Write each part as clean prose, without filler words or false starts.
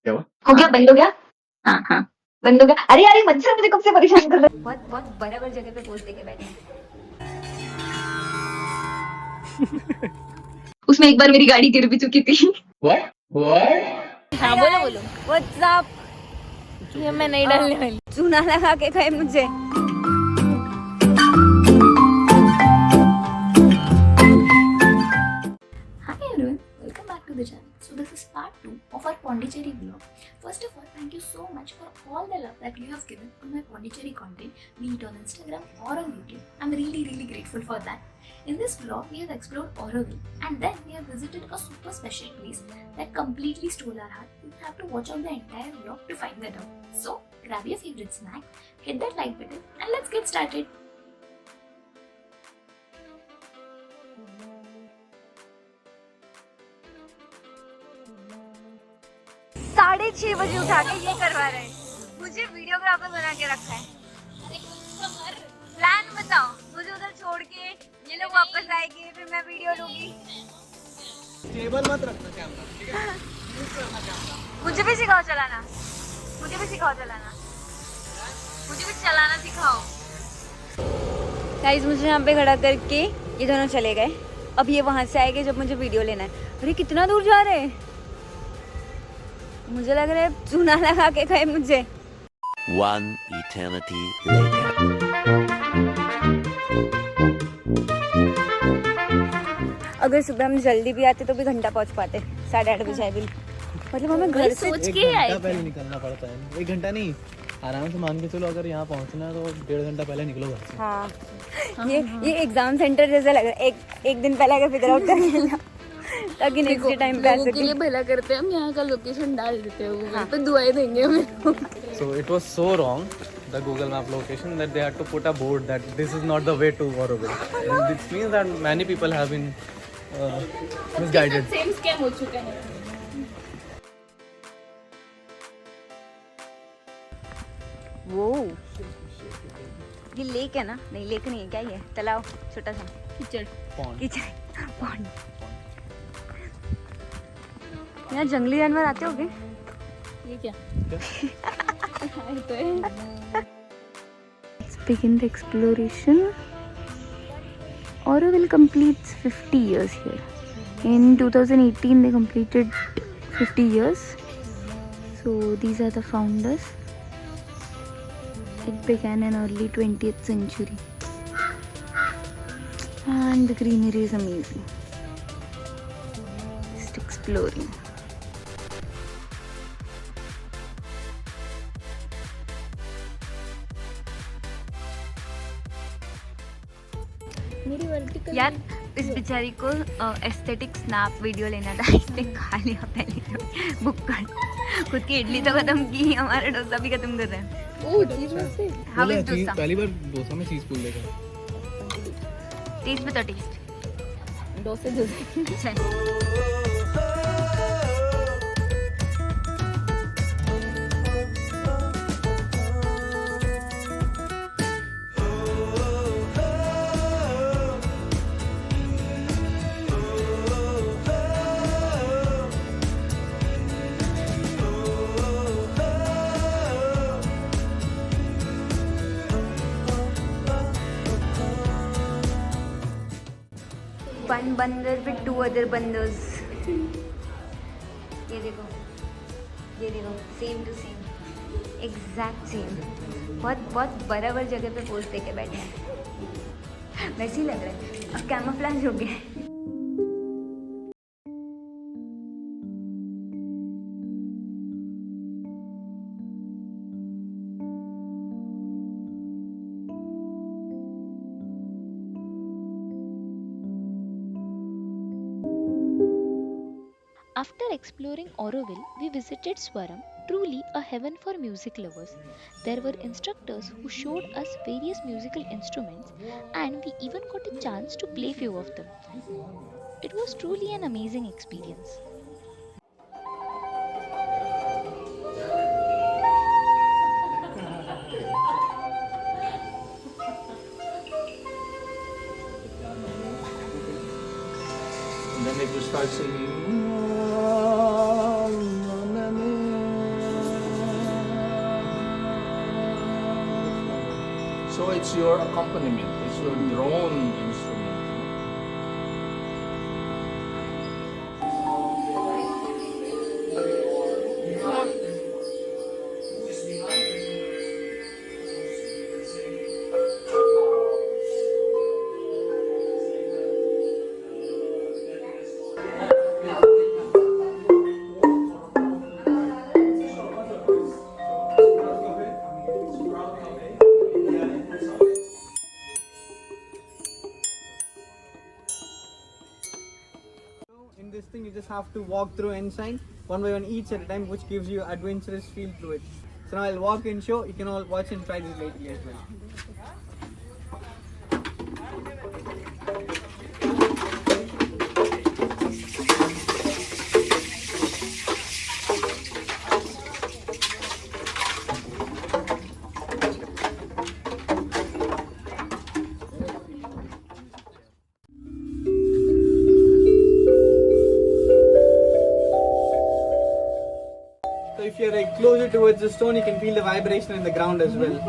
क्या हुआ? हो गया, बंद हो गया। हाँ हाँ, बंद हो गया। अरे यार ये मच्छर मुझे कब से परेशान कर रहा है। बहुत बहुत बराबर जगह पे पोस्ट देके बैठे हैं। उसमें एक बार मेरी गाड़ी गिर भी चुकी थी। What? What? हाँ बोलो बोलो। व्हाट्सअप ये मैं नहीं डालने वाली। चूना लगा के खाए मुझे। Hi everyone, welcome back to the channel. So this is part 2 of our Pondicherry vlog. First of all, thank you so much for all the love that you have given to my Pondicherry content, be it on Instagram or on YouTube. I'm really grateful for that. In this vlog, we have explored Auroville and then we have visited a super special place that completely stole our heart. You have to watch out the entire vlog to find that out. So grab your favorite snack, hit that like button and let's get started. साढ़े 6 बजे उठा के ये करवा रहे हैं। मुझे videographer बना के रखा है। प्लान बताओ। मुझे उधर छोड़ के ये लोग वापस आएंगे, फिर मैं वीडियो लूंगी। टेबल मत रखना कैमरा, ठीक है? मुझे भी सिखाओ चलाना। मुझे भी सिखाओ चलाना। मुझे भी चलाना सिखाओ। गाइस मुझे यहाँ पे खड़ा करके ये दोनों चले गए। अब ये वहां से आएंगे जब मुझे वीडियो लेना है। अरे कितना दूर जा रहे हैं। मुझे लग रहा है चूना लगा के खाए मुझे। One eternity later. अगर सुबह हम जल्दी भी आते तो भी घंटा पहुंच पाते। 8:30 बजे भी मतलब हमें घर से सोच के आए। पहले निकलना पड़ता है, 1 घंटा नहीं, आराम से मान के चलो। अगर यहाँ पहुँचना है तो 1.5 घंटा पहले निकलो घर से। हाँ ये एग्जाम सेंटर जैसा लग रहा है। एक दिन पहले अगर फिगर आउट करके ना ताकि नेक्स्ट टाइम पे आ सके। के लिए भला करते हैं हम यहाँ का लोकेशन डाल देते हैं गूगल पे, दुआएं देंगे हमें। So it was so wrong, the Google Map location, that they had to put a board that this is not the way to Auroville. And this means that many people have been misguided. Same scam हो चुका है। वो ये lake है ना? नहीं lake नहीं है, क्या ये तालाब छोटा सा कीचड़ Pond. कीचड़ पॉन्ड। यहाँ जंगली जानवर आते होंगे। ये क्या Let's begin the exploration. Auroville completes 50 years here. In 2018 they completed 50 years. So these are the founders. It began in early 20th century. And the greenery is amazing. Just exploring. मेरी vertical यार इस बेचारी को aesthetic snap video लेना था। इसने खा लिया पहले तो बुक कर। खुद की इडली तो खत्म की, हमारा डोसा भी खत्म कर रहे हैं। ओ चीज से हाँ बस डोसा। पहली बार डोसा में चीज पूल लेगा। टेस्ट बता टेस्ट। डोसे जैसे अच्छा है। One बंदर with 2 other बंदर्स। ये देखो same to same, exact same. बहुत बराबर जगह पे पोज देके बैठे हैं। वैसे ही लग रहा है। अब कैमोफ्लेज हो गया। After exploring Auroville, we visited Swaram, truly a heaven for music lovers. There were instructors who showed us various musical instruments, and we even got a chance to play few of them. It was truly an amazing experience. And then they would start singing. So it's your accompaniment, it's your drone instrument. In this thing, you just have to walk through Ensign one by one, each at a time, which gives you adventurous feel through it. So now I'll walk and show. You can all watch and try this later as well. So if you're like closer towards the stone, you can feel the vibration in the ground as well.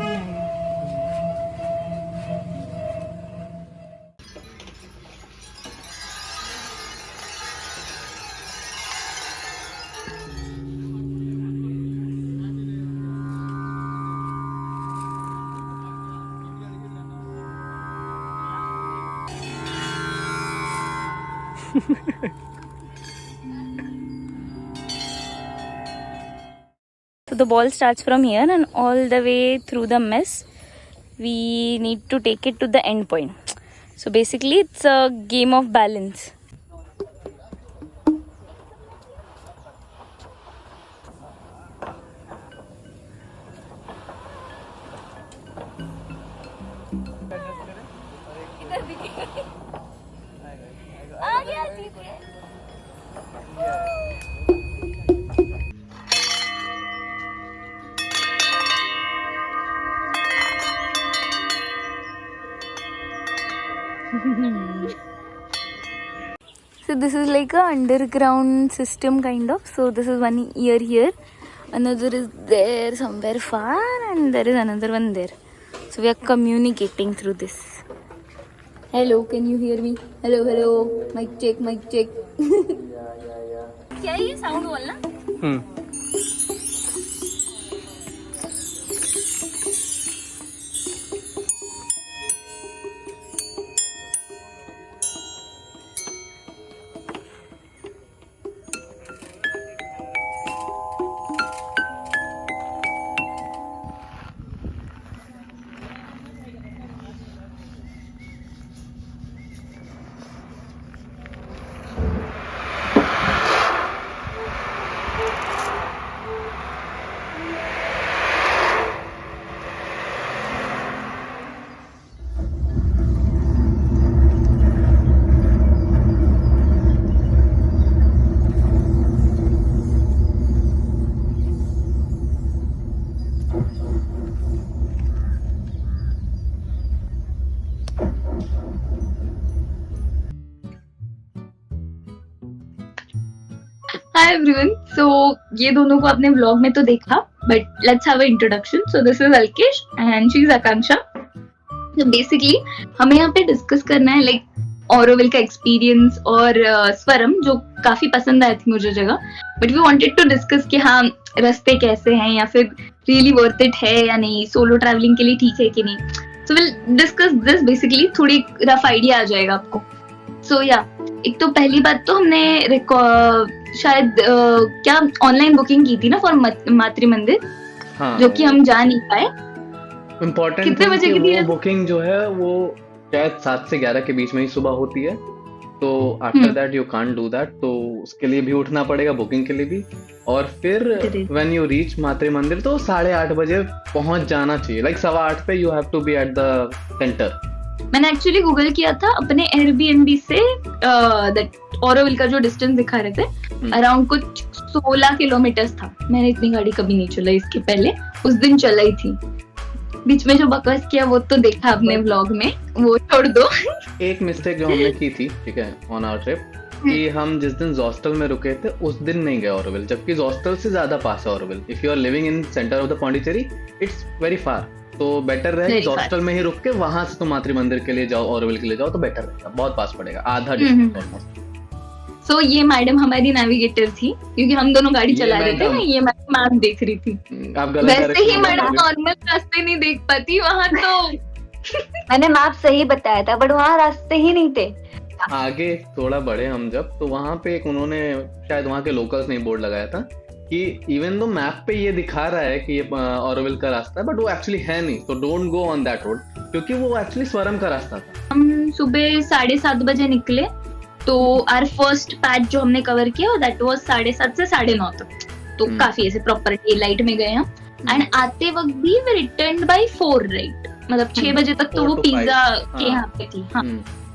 So the ball starts from here and all the way through the mess we need to take it to the end point. So basically it's a game of balance. So this is like a underground system kind of. So this is one ear here, another is there somewhere far, and there is another one there. So we are communicating through this. Hello, can you hear me? Hello, hello. Mic check, mic check. क्या है ये sound बोलना? Hi everyone. So ये दोनों को आपने vlog में तो देखा, but let's have an introduction. So this is Alkesh and she is Akanksha. So basically हमें यहाँ पे discuss करना है like Auroville का experience और स्वरम जो काफी पसंद आई थी मुझे जगह, but we wanted to discuss कि हाँ रास्ते कैसे हैं या फिर really worth it है या नहीं, solo traveling के लिए ठीक है कि नहीं. So we'll discuss this basically, थोड़ी rough idea आ जाएगा आपको. So yeah, एक तो पहली बात तो हमने शायद क्या ऑनलाइन बुकिंग की थी ना फॉर मातृ मंदिर, हाँ, जो कि हम जा नहीं पाए. इम्पोर्टेंट कितने बजे की थी? वो बुकिंग जो है वो शायद 7 से 11 के बीच में ही सुबह होती है, तो after that you can't do that. तो उसके लिए भी उठना पड़ेगा, बुकिंग के लिए भी. और फिर व्हेन यू रीच मातृ मंदिर तो 8:30 बजे पहुंच जाना चाहिए. लाइक 8:15 पे you have to be at the centre. मैंने एक्चुअली गूगल किया था अपने एयरबीएनबी से दैट ऑरोविल का जो डिस्टेंस दिखा रहे थे अराउंड कुछ 16 किलोमीटर था. मैंने इतनी गाड़ी कभी नहीं चलाई इसके पहले, उस दिन चलाई थी. बीच में जो बकवास किया वो तो देखा आपने व्लॉग में, वो छोड़ दो. एक मिस्टेक जो हमने की थी, ठीक है, ऑन आवर ट्रिप, कि हम जिस दिन हॉस्टल में रुके थे उस दिन नहीं गए ऑरोविल, जबकि हॉस्टल से ज्यादा पास है Auroville. If you are living in centre of the Pondicherry it's very far. तो बेटर रहे Very हॉस्टल में ही रुक के वहां से तुम मातृ मंदिर के लिए जाओ, ऑरोविल के लिए जाओ तो बेटर रहेगा, बहुत पास पड़ेगा, आधा हम्म, डिस्टेंस ऑलमोस्ट। सो ये मैडम हमारी नेविगेटर थी, क्योंकि हम दोनों गाड़ी ये चला रहे थे, मैडम- ये मैडम मैप देख रही थी। आप गलत वैसे ही डायरेक्शन में मैडम जा रहे नॉर्मल रास्ते नहीं देख पाती वहां तो। मैंने मैप सही बताया था बट वहाँ रास्ते ही नहीं थे। हो। आगे थोड़ा बढ़े हम जब, तो वहां पे एक उन्होंने शायद वहां के लोकल्स ने बोर्ड लगाया था कि इवन दो मैप पे ये दिखा रहा है कि ये ऑरोविल का रास्ता है, बट वो एक्चुअली है नहीं, तो don't go on that road, क्योंकि वो एक्चुअली स्वरम का रास्ता था। हम सुबह 7:30 बजे निकले, तो आर फर्स्ट पैच जो हमने कवर किया दैट वाज 7:30 से 9:30 तक, तो काफी ऐसे प्रॉपर डे लाइट में गए हम। एंड आते वक्त भी वी रिटर्न बाय 4, राइट, मतलब 6 बजे तक तो 4 वो to 5, पिज्जा के हाँ। यहाँ पे थी। हाँ,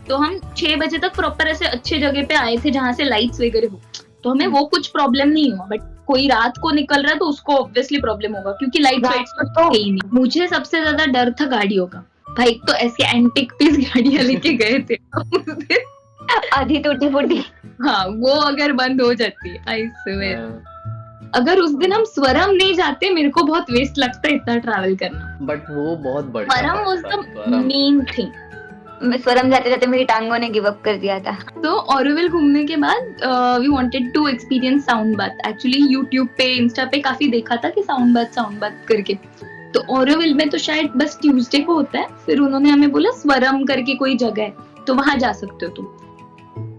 तो हम 6 बजे तक प्रॉपर ऐसे अच्छे जगह पे आए थे जहाँ से लाइट्स वगैरह हो, तो हमें वो कुछ प्रॉब्लम नहीं हुआ। बट कोई रात को निकल रहा है तो उसको ऑब्वियसली प्रॉब्लम होगा, क्योंकि लाइट वाइट्स तो है ही नहीं। मुझे सबसे ज्यादा डर था गाड़ियों का, भाई तो ऐसी एंटिक पीस गाड़ियां लेके गए थे आधी टूटी फूटी। हाँ, वो अगर बंद हो जाती है, आई स्वेयर। अगर उस दिन हम स्वरम नहीं जाते, मेरे को बहुत वेस्ट लगता है इतना ट्रैवल करना। बट वो बहुत बढ़िया स्वरम वाज द मेन थिंग। मैं स्वरम जाते जाते मेरी टांगों ने गिव अप कर दिया था। तो ऑरोविल घूमने के बाद we wanted to experience sound bath. Actually YouTube पे, इंस्टा पे काफी देखा था कि साउंड बाथ करके, तो ऑरोविल में तो शायद बस ट्यूसडे को होता है। फिर उन्होंने हमें बोला स्वरम करके कोई जगह है, तो वहां जा सकते हो तुम।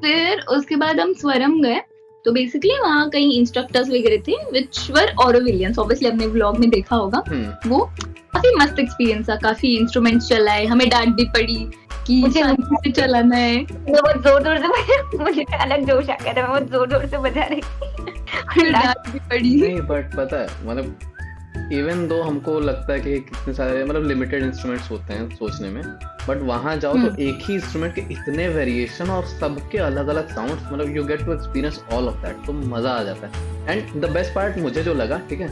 फिर उसके बाद हम स्वरम गए, तो बेसिकली वहाँ कई इंस्ट्रक्टर्स वगैरह थे विच वर ऑरोविलियंस, ऑब्वियसली आपने व्लॉग में देखा होगा। वो काफी मस्त एक्सपीरियंस था, काफी इंस्ट्रूमेंट्स चलाए, हमें डांट भी पड़ी कि शांति से चलाना है। मैं बहुत जोर जोर से मुझे अलग जोश आ गया था, मैं बहुत जोर जोर से बजा रही थी, फिर डांट भी पड़ी। नहीं, बट पता है मतलब इवन दो हमको लगता है कि कितने सारे मतलब लिमिटेड इंस्ट्रूमेंट्स होते हैं सोचने में, बट वहां जाओ तो एक ही इंस्ट्रूमेंट के इतने वेरिएशन और सबके अलग अलग साउंड्स, मतलब you get to experience all of that, तो मजा आ जाता है। एंड द बेस्ट पार्ट मुझे जो लगा, ठीक है,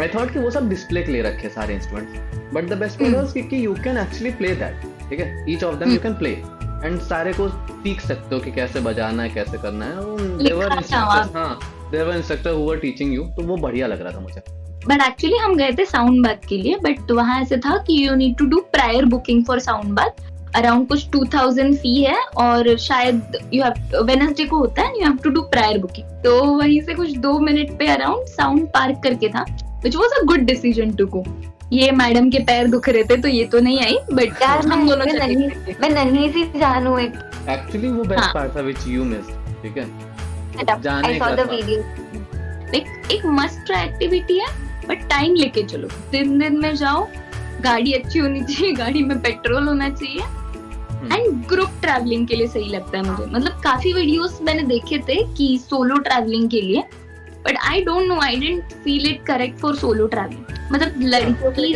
आई थॉट कि वो सब डिस्प्ले के लिए रखे सारे instruments, but the best part was कि you can actually play that, ठीक है, each of them you can play and सारे को सीख सकते हो कि कैसे बजाना है, कैसे करना है। देवर इंस्ट्रक्टर्स, हाँ, there were instructor who were teaching you, तो वो बढ़िया लग रहा था मुझे। बट एक्चुअली हम गए थे साउंड बाथ के लिए, बट वहां ऐसे था कि you need to do prior booking for sound bath. Around कुछ 2000 फी है, और शायद यू हैव वेडनेसडे को होता है, you have to do prior booking. तो वहीं से कुछ 2 मिनट पे अराउंड साउंड पार्क करके था, which was a good decision to go. ये मैडम के पैर दुख रहे थे तो ये तो नहीं आई, बट यार हम दोनों मैं चले नहीं, गए थे। मैं नन्ही सी जानू एक। एक्चुअली वो बेस्ट हाँ। पार्ट था व्हिच यू मिस्ड, ठीक है, जाने आई सॉ का द था। वीडियो। एक मस्ट ट्राई एक्टिविटी है, बट टाइम लेके चलो। दिन में जाओ, गाड़ी अच्छी होनी चाहिए, गाड़ी में पेट्रोल होना चाहिए, एंड ग्रुप ट्रैवलिंग के लिए सही लगता है मुझे। मतलब काफी वीडियोस मैंने देखे थे कि सोलो ट्रैवलिंग के लिए, but I don't know, I didn't feel it correct for solo travelling. मतलब लड़की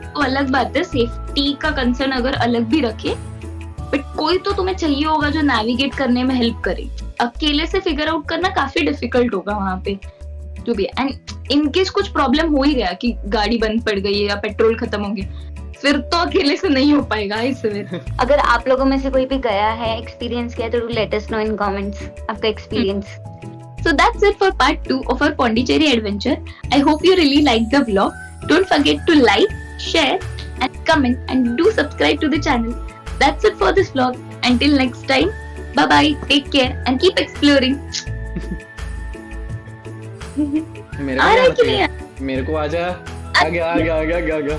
तो अलग बात है, सेफ्टी का कंसर्न अगर अलग भी रखे, बट कोई तो तुम्हें चाहिए होगा जो नेविगेट करने में हेल्प करे। अकेले से फिगर आउट करना काफी डिफिकल्ट होगा वहां पे जो भी। एंड इनकेस कुछ प्रॉब्लम हो ही गया कि गाड़ी बंद पड़ गई है या पेट्रोल खत्म हो गया, फिर तो अकेले से नहीं हो पाएगा इसमें। अगर आप लोगों में से कोई भी गया है, एक्सपीरियंस किया, तो लेट अस नो इन कमेंट्स आपका experience. So that's it for part 2 of our Pondicherry adventure. I hope you really liked the vlog. Don't forget to like, share and comment, and do subscribe to the channel. That's it for this vlog. Until next time, bye bye, take care and keep exploring. मेरे आ रहा है कि नहीं को आजा, आ गया।